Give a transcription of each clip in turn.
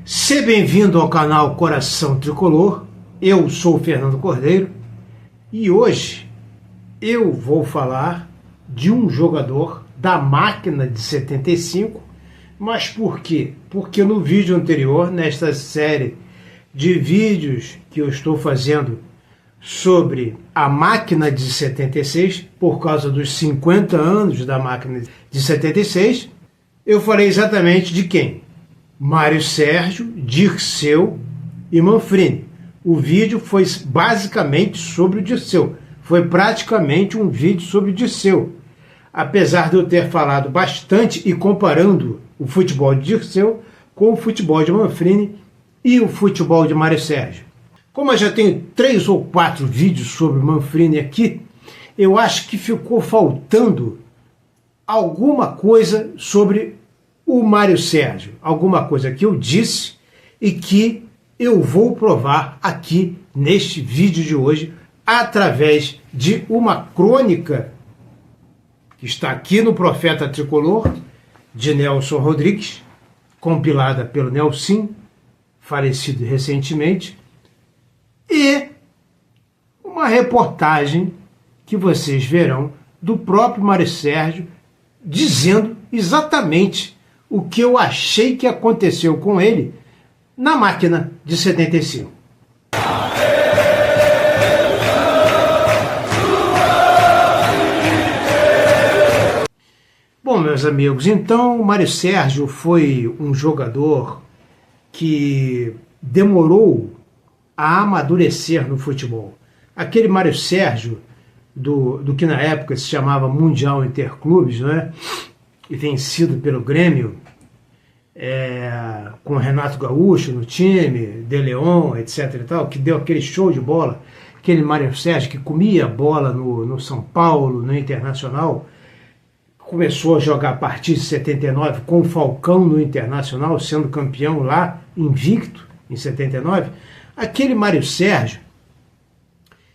Seja bem-vindo ao canal Coração Tricolor. Eu sou o Fernando Cordeiro e hoje eu vou falar de um jogador da máquina de 75. Mas por quê? Porque no vídeo anterior, nesta série de vídeos que eu estou fazendo sobre a máquina de 76, por causa dos 50 anos da máquina de 76, eu falei exatamente de quem? Mário Sérgio, Dirceu e Manfrini. O vídeo foi basicamente sobre o Dirceu. Foi praticamente um vídeo sobre o Dirceu. Apesar de eu ter falado bastante e comparando o futebol de Dirceu com o futebol de Manfrini e o futebol de Mário Sérgio. Como eu já tenho 3 ou 4 vídeos sobre Manfrini aqui, eu acho que ficou faltando alguma coisa sobre o Mário Sérgio, alguma coisa que eu disse e que eu vou provar aqui neste vídeo de hoje através de uma crônica que está aqui no Profeta Tricolor, de Nelson Rodrigues, compilada pelo Nelson, falecido recentemente, e uma reportagem que vocês verão do próprio Mário Sérgio dizendo exatamente o que eu achei que aconteceu com ele na máquina de 75. Bom, meus amigos, então o Mário Sérgio foi um jogador que demorou a amadurecer no futebol. Aquele Mário Sérgio do que na época se chamava Mundial Interclubes, né? E vencido pelo Grêmio, com Renato Gaúcho no time, De Leon, etc. e tal, que deu aquele show de bola, aquele Mário Sérgio que comia bola no São Paulo, no Internacional, começou a jogar a partir de 79 com o Falcão no Internacional, sendo campeão lá, invicto, em 79. Aquele Mário Sérgio,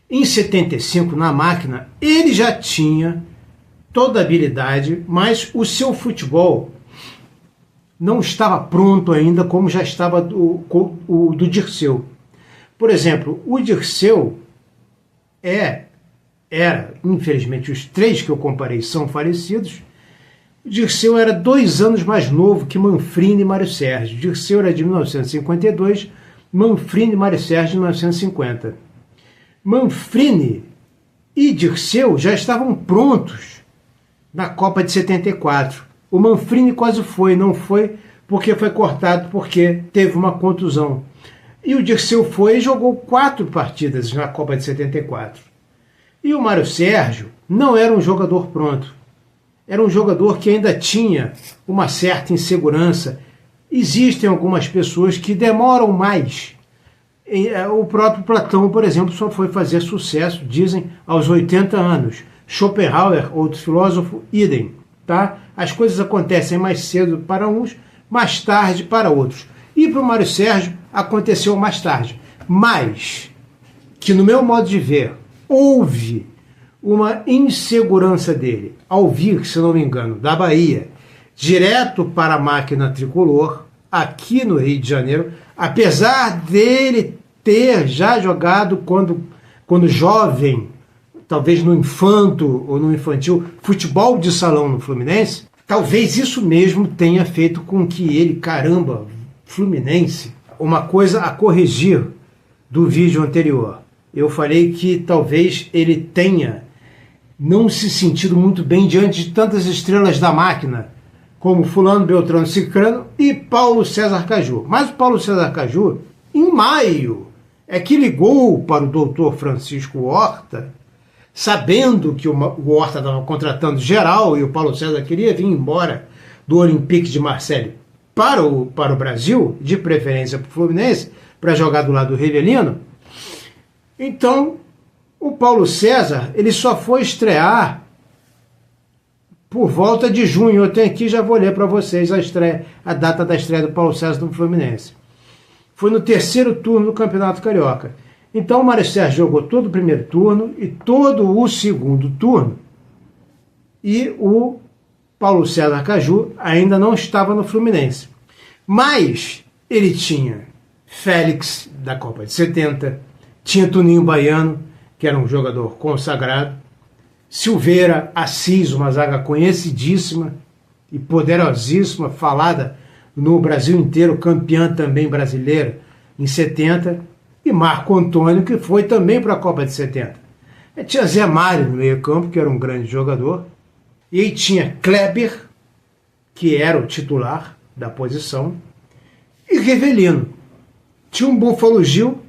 em 75, na máquina, ele já tinha toda a habilidade, mas o seu futebol não estava pronto ainda como já estava o do Dirceu. Por exemplo, o Dirceu era, infelizmente, os 3 que eu comparei são falecidos. O Dirceu era 2 anos mais novo que Manfrini e Mário Sérgio. O Dirceu era de 1952, Manfrini e Mário Sérgio de 1950. Manfrini e Dirceu já estavam prontos na Copa de 74. O Manfrini quase foi, não foi porque foi cortado, porque teve uma contusão. E o Dirceu foi e jogou 4 partidas na Copa de 74. E o Mário Sérgio não era um jogador pronto. Era um jogador que ainda tinha uma certa insegurança. Existem algumas pessoas que demoram mais. O próprio Platão, por exemplo, só foi fazer sucesso, dizem, aos 80 anos. Schopenhauer, outro filósofo, idem. Tá? As coisas acontecem mais cedo para uns, mais tarde para outros. E para o Mário Sérgio aconteceu mais tarde. Mas, que no meu modo de ver, houve uma insegurança dele ao vir, se não me engano, da Bahia, direto para a máquina tricolor, aqui no Rio de Janeiro, apesar dele ter já jogado quando jovem, talvez no infanto ou no infantil, futebol de salão no Fluminense, talvez isso mesmo tenha feito com que ele, caramba, Fluminense, uma coisa a corrigir do vídeo anterior. Eu falei que talvez ele tenha não se sentido muito bem diante de tantas estrelas da máquina, como Fulano, Beltrano, Cicrano e Paulo César Caju. Mas o Paulo César Caju, em maio, é que ligou para o doutor Francisco Horta, sabendo que o Horta estava contratando geral e o Paulo César queria vir embora do Olympique de Marseille para o Brasil, de preferência para o Fluminense, para jogar do lado do Rivelino. Então, o Paulo César ele só foi estrear por volta de junho. Eu tenho aqui, já vou ler para vocês a data da estreia do Paulo César no Fluminense. Foi no 3º turno do Campeonato Carioca. Então o Mário Sérgio jogou todo o 1º turno e todo o 2º turno. E o Paulo César Caju ainda não estava no Fluminense. Mas ele tinha Félix, da Copa de 70, tinha Toninho Baiano, que era um jogador consagrado, Silveira, Assis, uma zaga conhecidíssima e poderosíssima, falada no Brasil inteiro, campeã também brasileira em 70, e Marco Antônio, que foi também para a Copa de 70. Tinha Zé Mário no meio-campo, que era um grande jogador, e aí tinha Kleber, que era o titular da posição, e Rivelino. Tinha um Búfalo Gil,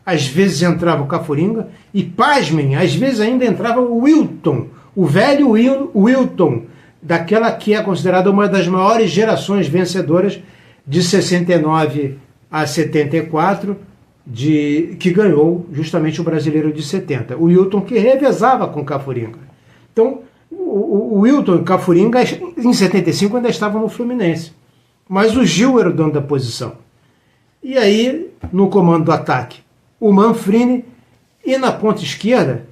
às vezes entrava o Cafuringa, e pasmem, às vezes ainda entrava o Wilton, o velho Wilton, daquela que é considerada uma das maiores gerações vencedoras de 69 a 74, que ganhou justamente o Brasileiro de 70. O Wilton que revezava com o Cafuringa. Então, o Wilton e o Cafuringa, em 75, ainda estavam no Fluminense. Mas o Gil era o dono da posição. E aí, no comando do ataque, o Manfrini, e na ponta esquerda,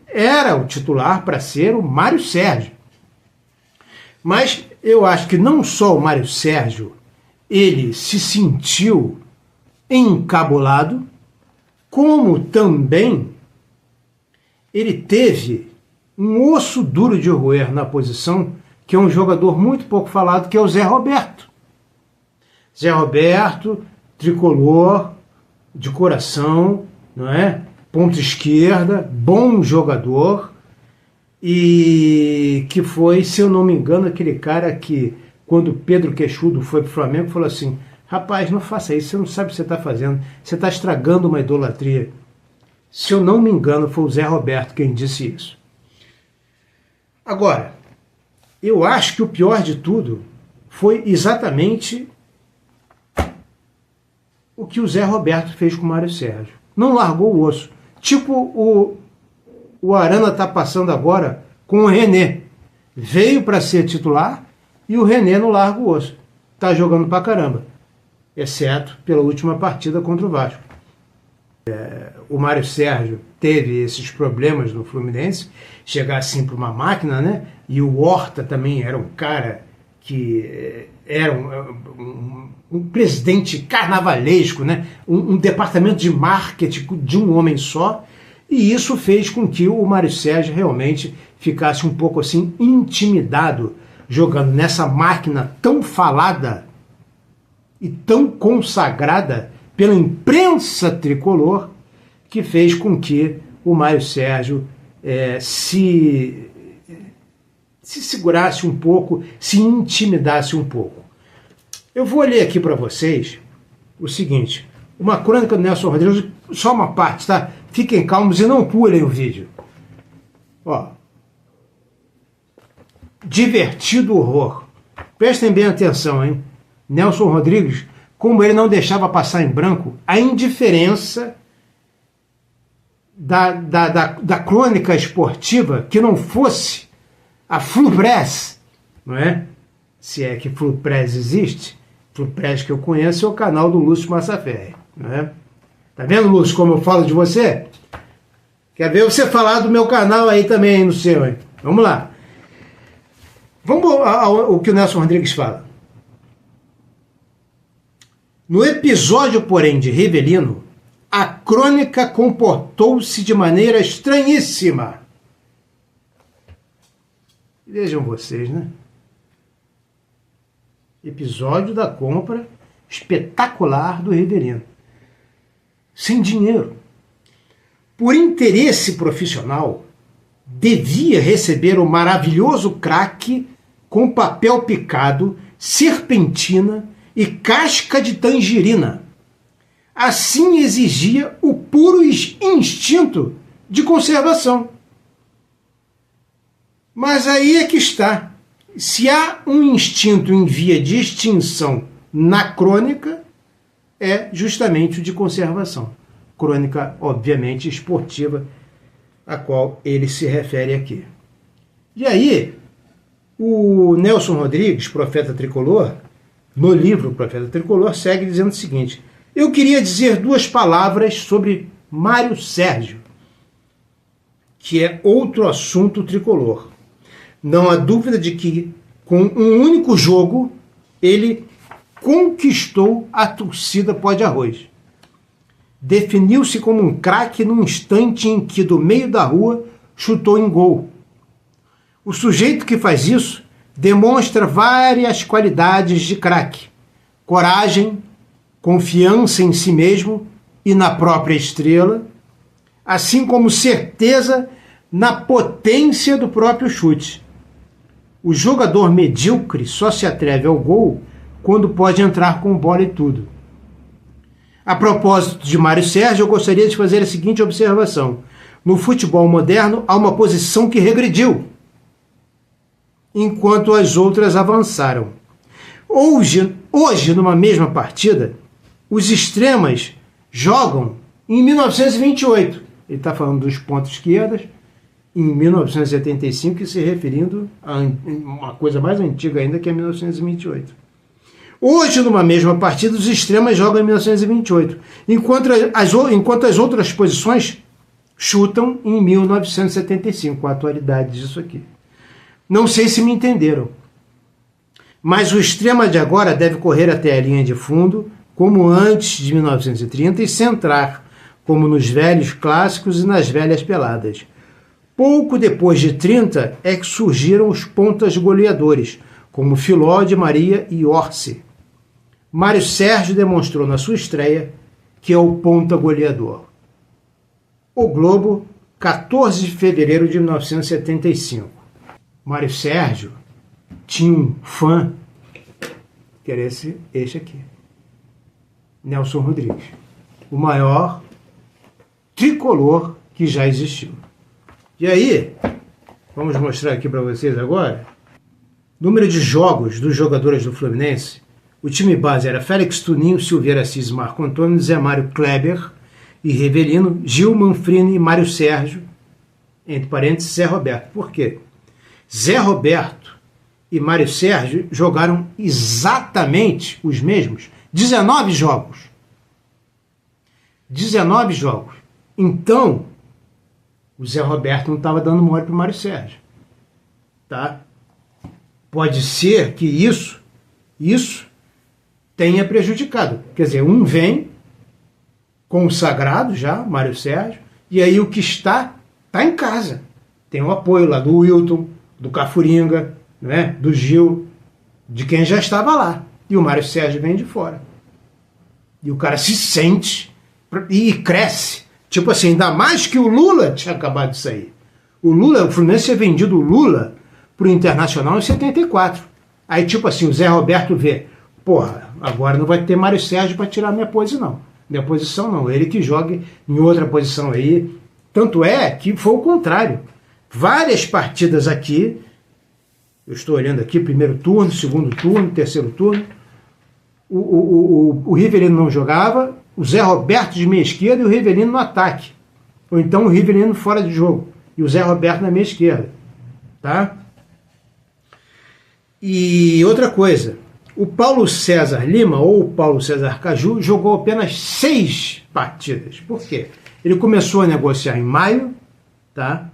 era o titular para ser o Mário Sérgio. Mas eu acho que não só o Mário Sérgio, ele se sentiu encabulado, como também ele teve um osso duro de roer na posição, que é um jogador muito pouco falado, que é o Zé Roberto. Zé Roberto, tricolor, de coração, não é? Ponta esquerda, bom jogador, e que foi, se eu não me engano, aquele cara que, quando Pedro Queixudo foi para o Flamengo, falou assim: rapaz, não faça isso, você não sabe o que você está fazendo, você está estragando uma idolatria. Se eu não me engano, foi o Zé Roberto quem disse isso. Agora, eu acho que o pior de tudo foi exatamente o que o Zé Roberto fez com o Mário Sérgio. Não largou o osso. Tipo o Arana está passando agora com o René. Veio para ser titular e o René não larga o osso. Está jogando pra caramba. Exceto pela última partida contra o Vasco. O Mário Sérgio teve esses problemas no Fluminense, chegar assim para uma máquina, né? E o Horta também era um cara que era um presidente carnavalesco, né? Um departamento de marketing de um homem só, e isso fez com que o Mário Sérgio realmente ficasse um pouco assim intimidado, jogando nessa máquina tão falada e tão consagrada pela imprensa tricolor, que fez com que o Mário Sérgio se segurasse um pouco, se intimidasse um pouco. Eu vou ler aqui para vocês o seguinte, uma crônica do Nelson Rodrigues, só uma parte, tá? Fiquem calmos e não pulem o vídeo. Ó. Divertido horror. Prestem bem atenção, hein? Nelson Rodrigues, como ele não deixava passar em branco a indiferença da crônica esportiva que não fosse a Flupress, não é? Se é que Flupress existe, Flupress que eu conheço é o canal do Lúcio Massaferri, não é? Tá vendo, Lúcio, como eu falo de você? Quer ver você falar do meu canal aí também, no seu, hein? Vamos lá. Vamos ao que o Nelson Rodrigues fala. No episódio, porém, de Rivelino, a crônica comportou-se de maneira estranhíssima. Vejam vocês, né? Episódio da compra espetacular do Rivelino. Sem dinheiro. Por interesse profissional, devia receber o maravilhoso craque com papel picado, serpentina e casca de tangerina. Assim exigia o puro instinto de conservação. Mas aí é que está. Se há um instinto em via de extinção na crônica, é justamente o de conservação. Crônica, obviamente, esportiva, a qual ele se refere aqui. E aí, o Nelson Rodrigues, Profeta Tricolor, no livro Profeta Tricolor, segue dizendo o seguinte: eu queria dizer duas palavras sobre Mário Sérgio, que é outro assunto tricolor. Não há dúvida de que, com um único jogo, ele conquistou a torcida pó de arroz. Definiu-se como um craque num instante em que, do meio da rua, chutou em gol. O sujeito que faz isso demonstra várias qualidades de craque: coragem, confiança em si mesmo e na própria estrela, assim como certeza na potência do próprio chute. O jogador medíocre só se atreve ao gol quando pode entrar com bola e tudo. A propósito de Mário Sérgio, eu gostaria de fazer a seguinte observação. No futebol moderno, há uma posição que regrediu, enquanto as outras avançaram. Hoje, numa mesma partida, os extremas jogam em 1928. Ele está falando dos pontos esquerdas, em 1975, e se referindo a uma coisa mais antiga ainda, que é 1928. Hoje, numa mesma partida, os extremas jogam em 1928, enquanto as outras posições chutam em 1975, a atualidade disso aqui. Não sei se me entenderam, mas o extrema de agora deve correr até a linha de fundo, como antes de 1930, e centrar, como nos velhos clássicos e nas velhas peladas. Pouco depois de 30 é que surgiram os pontas goleadores, como Filó de Maria e Orsi. Mário Sérgio demonstrou na sua estreia que é o ponta goleador. O Globo, 14 de fevereiro de 1975. Mário Sérgio tinha um fã, que era este aqui, Nelson Rodrigues, o maior tricolor que já existiu. E aí, vamos mostrar aqui para vocês agora, número de jogos dos jogadores do Fluminense. O time base era Félix, Tuninho, Silveira Assis, Marco Antônio, Zé Mário, Kleber e Rivelino, Gil, Manfrini e Mário Sérgio, entre parênteses, Zé Roberto. Por quê? Zé Roberto e Mário Sérgio jogaram exatamente os mesmos 19 jogos. 19 jogos. Então, o Zé Roberto não estava dando mole para o Mário Sérgio. Tá? Pode ser que isso tenha prejudicado. Quer dizer, um vem consagrado já, Mário Sérgio, e aí o que está em casa. Tem o apoio lá do Wilton, do Cafuringa, né, do Gil, de quem já estava lá. E o Mário Sérgio vem de fora. E o cara se sente e cresce. Tipo assim, ainda mais que o Lula tinha acabado de sair. O Fluminense tinha vendido o Lula para o Internacional em 74. Aí tipo assim, o Zé Roberto vê, porra, agora não vai ter Mário Sérgio para tirar minha posição. Minha posição não, ele que joga em outra posição aí. Tanto é que foi o contrário. Várias partidas aqui, eu estou olhando aqui, primeiro turno, segundo turno, terceiro turno, o Rivelino não jogava, o Zé Roberto de meia esquerda e o Rivelino no ataque. Ou então o Rivelino fora de jogo e o Zé Roberto na meia esquerda. Tá? E outra coisa, o Paulo César Lima, ou o Paulo César Caju, jogou apenas 6 partidas. Por quê? Ele começou a negociar em maio, tá?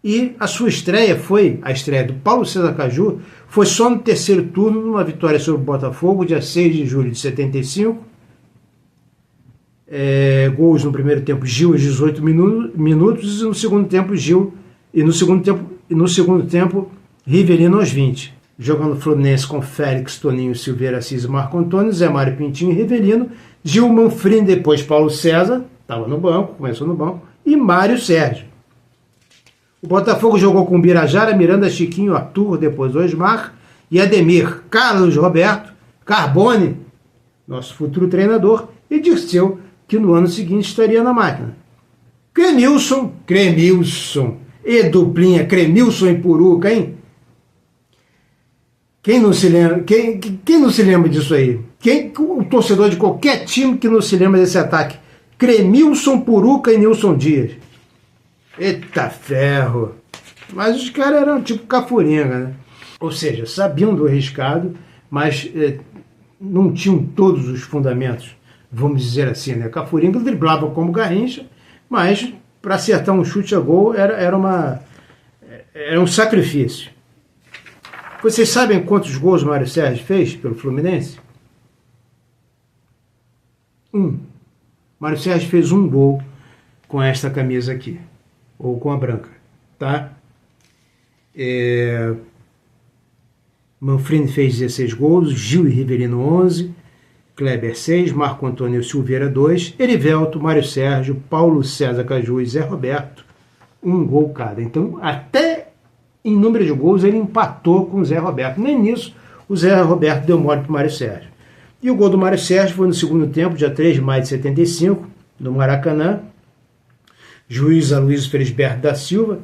E a sua estreia a estreia do Paulo César Caju, foi só no terceiro turno, numa vitória sobre o Botafogo, dia 6 de julho de 75. Gols no primeiro tempo, Gil, aos 18 minutos, e no segundo tempo, Gil, e no segundo tempo, Rivelino aos 20. Jogando Fluminense com Félix, Toninho, Silveira Assis e Marco Antônio, Zé Mário, Pintinho e Rivelino, Gil, Manfrini, depois Paulo César, estava no banco, começou no banco, e Mário Sérgio. O Botafogo jogou com Birajara, Miranda, Chiquinho, Arthur, depois Osmar e Ademir, Carlos Roberto, Carbone, nosso futuro treinador, e Dirceu, que no ano seguinte estaria na máquina. Cremilson, e duplinha, Cremilson e Puruca, hein? Quem não se lembra disso aí? O torcedor de qualquer time que não se lembra desse ataque? Cremilson, Puruca e Nilson Dias. Eita ferro! Mas os caras eram tipo Cafuringa, né? Ou seja, sabiam do arriscado, mas não tinham todos os fundamentos, vamos dizer assim, né? Cafuringa driblava como Garrincha, mas para acertar um chute a gol era um sacrifício. Vocês sabem quantos gols o Mário Sérgio fez pelo Fluminense? Mário Sérgio fez um gol com esta camisa aqui, ou com a branca, tá? Manfrini fez 16 gols, Gil e Rivelino 11, Kleber 6, Marco Antônio Silveira 2, Erivelto, Mário Sérgio, Paulo César Caju e Zé Roberto, um gol cada. Então, até em número de gols, ele empatou com o Zé Roberto. Nem nisso o Zé Roberto deu mole para o Mário Sérgio. E o gol do Mário Sérgio foi no segundo tempo, dia 3 de maio de 75, no Maracanã. Juiz Aloysio Felisberto da Silva,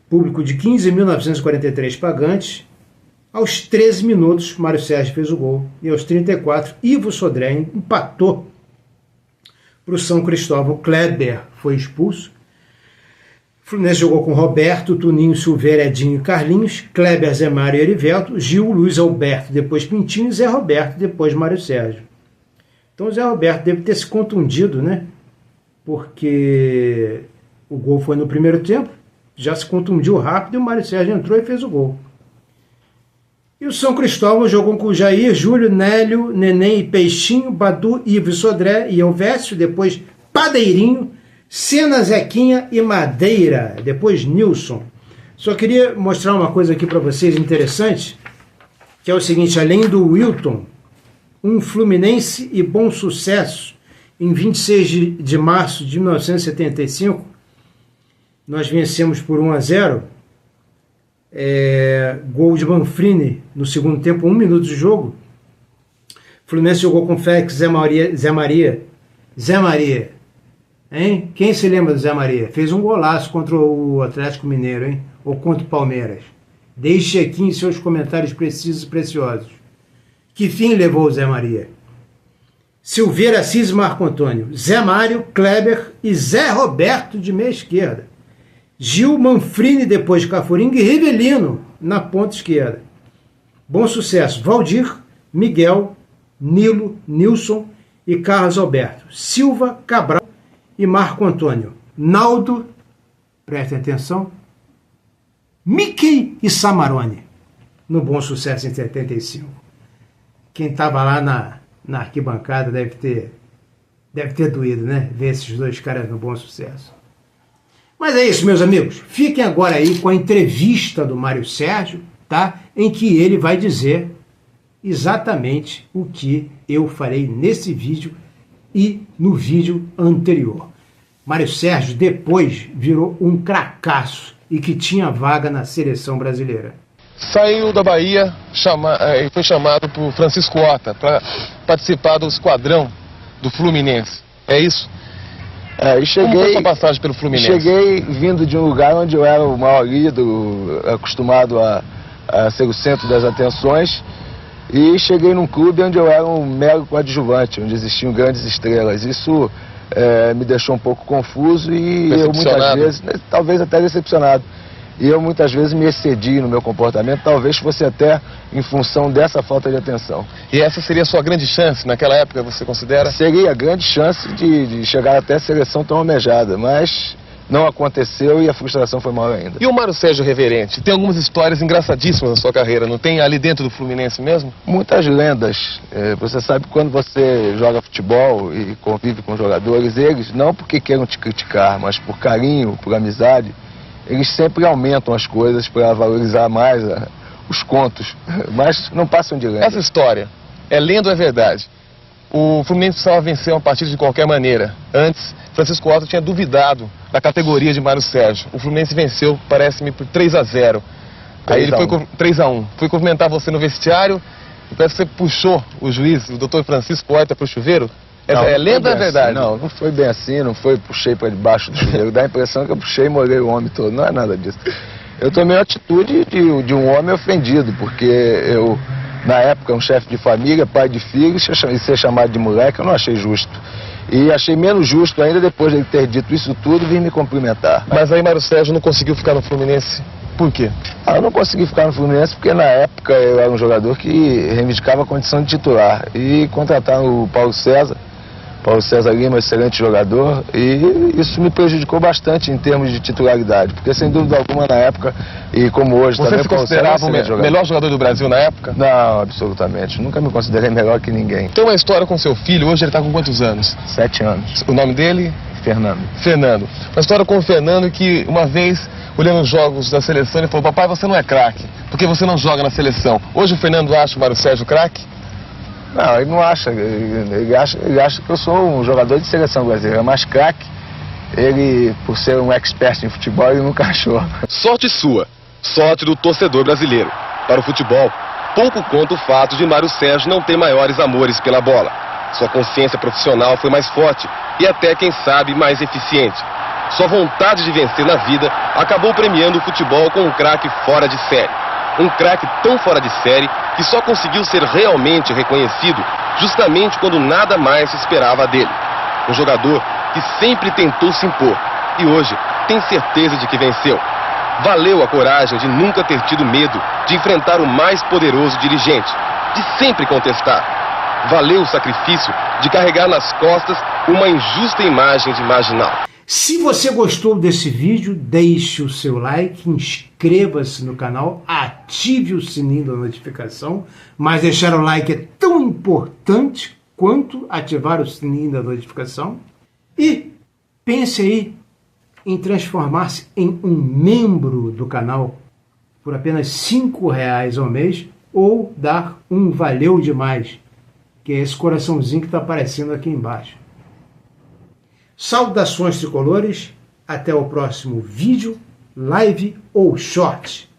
público de 15.943 pagantes. Aos 13 minutos, Mário Sérgio fez o gol. E aos 34, Ivo Sodré empatou para o São Cristóvão. Kleber foi expulso. O Fluminense jogou com Roberto, Tuninho, Silveira, Edinho e Carlinhos, Kleber, Zé Mário e Erivelto, Gil, Luiz Alberto, depois Pintinho, Zé Roberto, depois Mário Sérgio. Então o Zé Roberto deve ter se contundido, né? Porque o gol foi no primeiro tempo, já se contundiu rápido e o Mário Sérgio entrou e fez o gol. E o São Cristóvão jogou com Jair, Júlio, Nélio, Neném e Peixinho, Badu, Ivo, Sodré e Elvésio, depois Padeirinho, Senna, Zequinha e Madeira, depois Nilson. Só queria mostrar uma coisa aqui para vocês interessante, que é o seguinte: além do Wilton, um Fluminense e Bom Sucesso, em 26 de março de 1975, nós vencemos por 1-0, gol de Manfrini no segundo tempo, 1 minuto de jogo. O Fluminense jogou com Félix, Zé Maria. Hein? Quem se lembra do Zé Maria? Fez um golaço contra o Atlético Mineiro, hein? Ou contra o Palmeiras. Deixe aqui em seus comentários precisos e preciosos. Que fim levou o Zé Maria? Silveira, Assis e Marco Antônio. Zé Mário, Kleber e Zé Roberto de meia esquerda. Gil, Manfrini depois de Cafuringa e Rivelino na ponta esquerda. Bom Sucesso, Valdir, Miguel, Nilo, Nilson e Carlos Alberto. Silva, Cabral e Marco Antônio. Naldo, prestem atenção, Mickey e Samarone, no Bom Sucesso em 75. Quem estava lá na arquibancada deve ter doído, né? Ver esses dois caras no Bom Sucesso. Mas é isso, meus amigos. Fiquem agora aí com a entrevista do Mário Sérgio, tá? Em que ele vai dizer exatamente o que eu falei nesse vídeo e no vídeo anterior. Mário Sérgio depois virou um cracaço e que tinha vaga na seleção brasileira. Saiu da Bahia e foi chamado por Francisco Horta para participar do esquadrão do Fluminense. É isso? E cheguei, como foi sua passagem pelo Fluminense? Cheguei vindo de um lugar onde eu era o maior ídolo, acostumado a ser o centro das atenções, e cheguei num clube onde eu era um mero coadjuvante, onde existiam grandes estrelas. Isso me deixou um pouco confuso e eu muitas vezes, talvez até decepcionado. E eu muitas vezes me excedi no meu comportamento, talvez fosse até em função dessa falta de atenção. E essa seria a sua grande chance naquela época, você considera? Seria a grande chance de chegar até a seleção tão almejada, mas não aconteceu e a frustração foi maior ainda. E o Mário Sérgio Reverente? Tem algumas histórias engraçadíssimas na sua carreira, não tem ali dentro do Fluminense mesmo? Muitas lendas. Você sabe que quando você joga futebol e convive com jogadores, eles, não porque queiram te criticar, mas por carinho, por amizade, eles sempre aumentam as coisas para valorizar mais os contos, mas não passam de lenda. Essa história é lenda ou é verdade? O Fluminense precisava vencer uma partida de qualquer maneira. Antes, Francisco Horta tinha duvidado da categoria de Mário Sérgio. O Fluminense venceu, parece-me, por 3-0. Aí ele foi 3-1. Foi cumprimentar você no vestiário e parece que você puxou o juiz, o doutor Francisco Horta, para o chuveiro. É lenda ou é verdade? Assim, não foi bem assim, não foi puxei para debaixo do chuveiro. Dá a impressão que eu puxei e molhei o homem todo. Não é nada disso. Eu tomei a atitude de um homem ofendido, porque eu, na época, um chefe de família, pai de filhos, e ser chamado de moleque, eu não achei justo. E achei menos justo ainda, depois de ele ter dito isso tudo, vir me cumprimentar. Mas aí Mário Sérgio não conseguiu ficar no Fluminense. Por quê? Eu não consegui ficar no Fluminense porque na época eu era um jogador que reivindicava a condição de titular. E contrataram o Paulo César Paulo César Lima, excelente jogador, e isso me prejudicou bastante em termos de titularidade, porque sem dúvida alguma na época, e como hoje Você também... se considerava o melhor jogador do Brasil na época? Não, absolutamente. Nunca me considerei melhor que ninguém. Tem uma história com seu filho, hoje ele está com quantos anos? 7 anos. O nome dele? Fernando. Fernando. Uma história com o Fernando que uma vez, olhando os jogos da seleção, ele falou: papai, você não é craque, porque você não joga na seleção. Hoje o Fernando acha o Mário Sérgio craque? Não, ele não acha. Ele acha que eu sou um jogador de seleção brasileira, mas craque, ele, por ser um expert em futebol, ele nunca achou. Sorte sua, sorte do torcedor brasileiro. Para o futebol, pouco conta o fato de Mário Sérgio não ter maiores amores pela bola. Sua consciência profissional foi mais forte e até, quem sabe, mais eficiente. Sua vontade de vencer na vida acabou premiando o futebol com um craque fora de série. Um craque tão fora de série que só conseguiu ser realmente reconhecido justamente quando nada mais se esperava dele. Um jogador que sempre tentou se impor e hoje tem certeza de que venceu. Valeu a coragem de nunca ter tido medo de enfrentar o mais poderoso dirigente, de sempre contestar. Valeu o sacrifício de carregar nas costas uma injusta imagem de marginal. Se você gostou desse vídeo, deixe o seu like, inscreva-se no canal, ative o sininho da notificação, mas deixar o like é tão importante quanto ativar o sininho da notificação. E pense aí em transformar-se em um membro do canal por apenas R$5 ao mês ou dar um valeu demais, que é esse coraçãozinho que está aparecendo aqui embaixo. Saudações tricolores, até o próximo vídeo, live ou short.